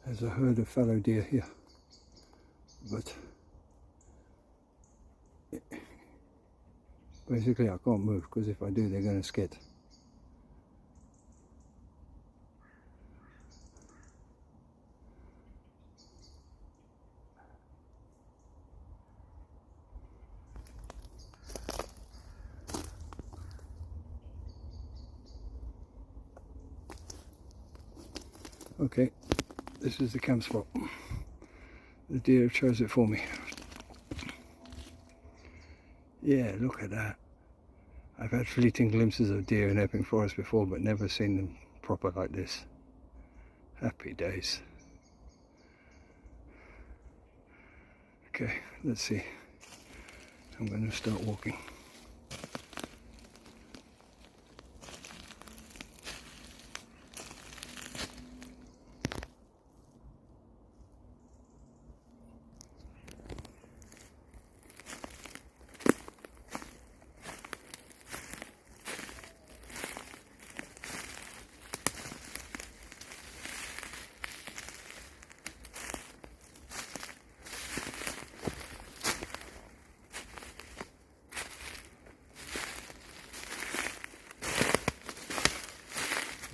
There's a herd of fallow deer here, but basically I can't move because if I do they're going to skid. Okay, this is the camp spot. The deer have chose it for me. Yeah, look at that. I've had fleeting glimpses of deer in Epping Forest before, but never seen them proper like this. Happy days. Okay, let's see. I'm going to start walking.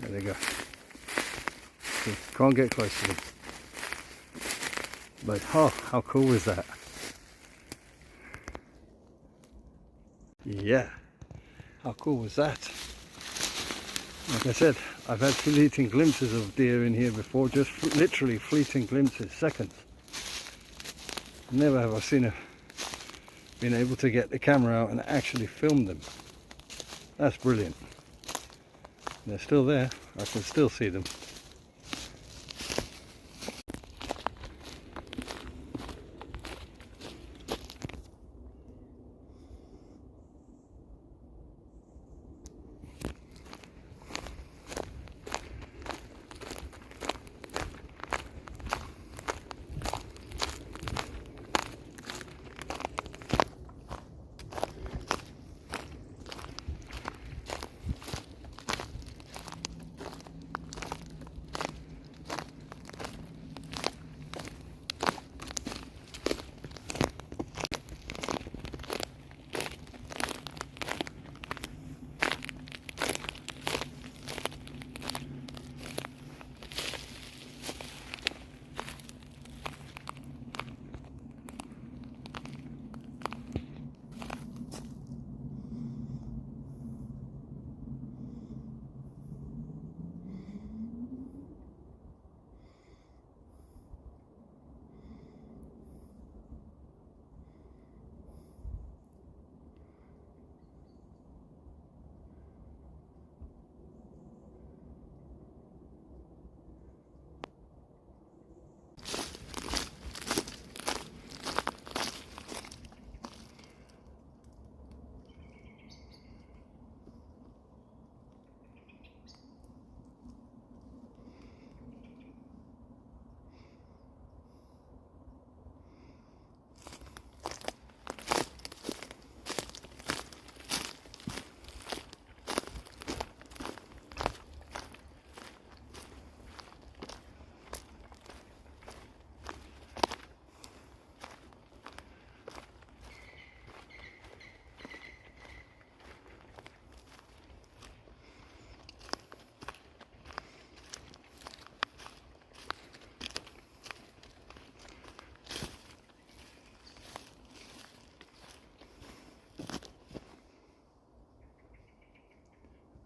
There they go. See, can't get close to them. But oh, how cool is that? Yeah, how cool was that? Like I said, I've had fleeting glimpses of deer in here before, just literally fleeting glimpses, seconds. Never have I been able to get the camera out and actually film them. That's brilliant. They're still there, I can still see them.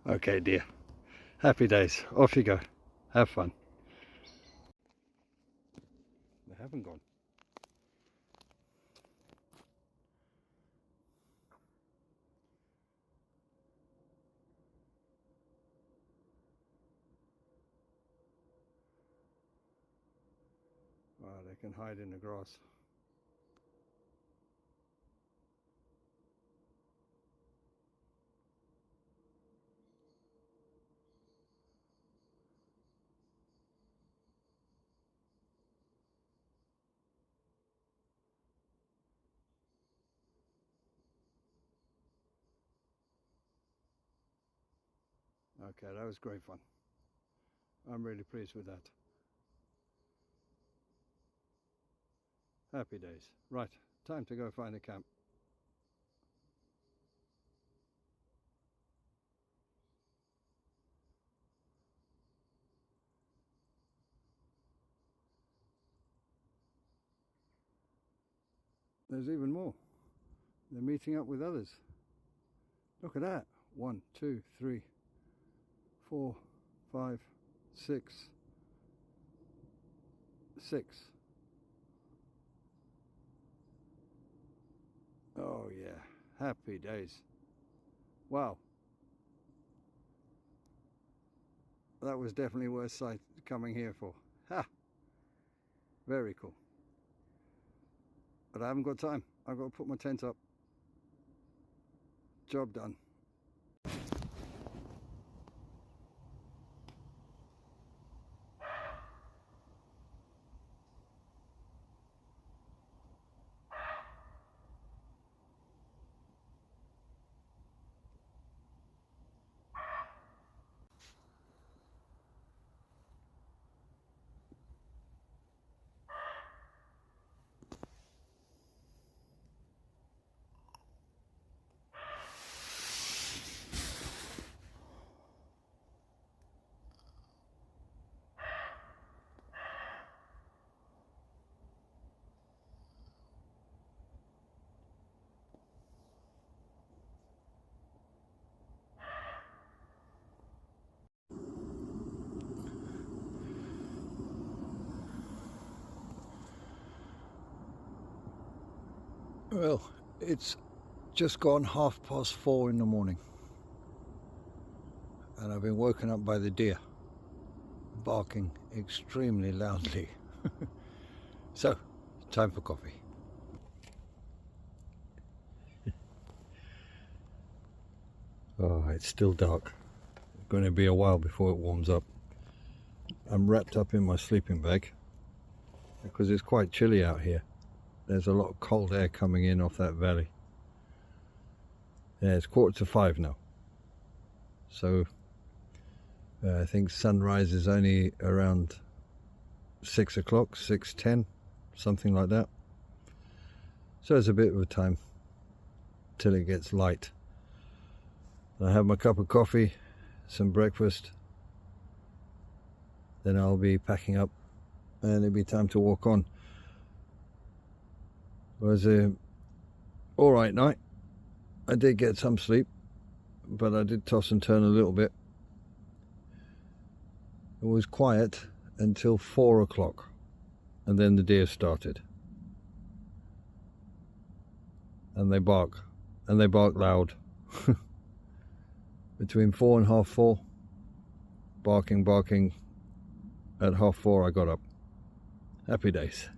Okay, dear. Happy days. Off you go. Have fun. They haven't gone. Wow, they can hide in the grass. Okay, that was great fun. I'm really pleased with that. Happy days. Right, time to go find a camp. There's even more. They're meeting up with others. Look at that. 1, 2, 3, 4, 5, 6. 6. Oh yeah, happy days. Wow. That was definitely worth sight coming here for. Ha! Very cool. But I haven't got time. I've got to put my tent up. Job done. Well, it's just gone 4:30 in the morning, and I've been woken up by the deer barking extremely loudly. So, time for coffee. Oh, it's still dark. It's going to be a while before it warms up. I'm wrapped up in my sleeping bag because it's quite chilly out here. There's a lot of cold air coming in off that valley. Yeah, it's 4:45 now. So I think sunrise is only around 6 o'clock, 6:10, something like that. So it's a bit of a time till it gets light. I have my cup of coffee, some breakfast, then I'll be packing up and it'll be time to walk on. It was a alright night. I did get some sleep, but I did toss and turn a little bit. It was quiet until 4 o'clock, and then the deer started. And they bark loud. Between 4 and half 4, barking. At half 4 I got up. Happy days.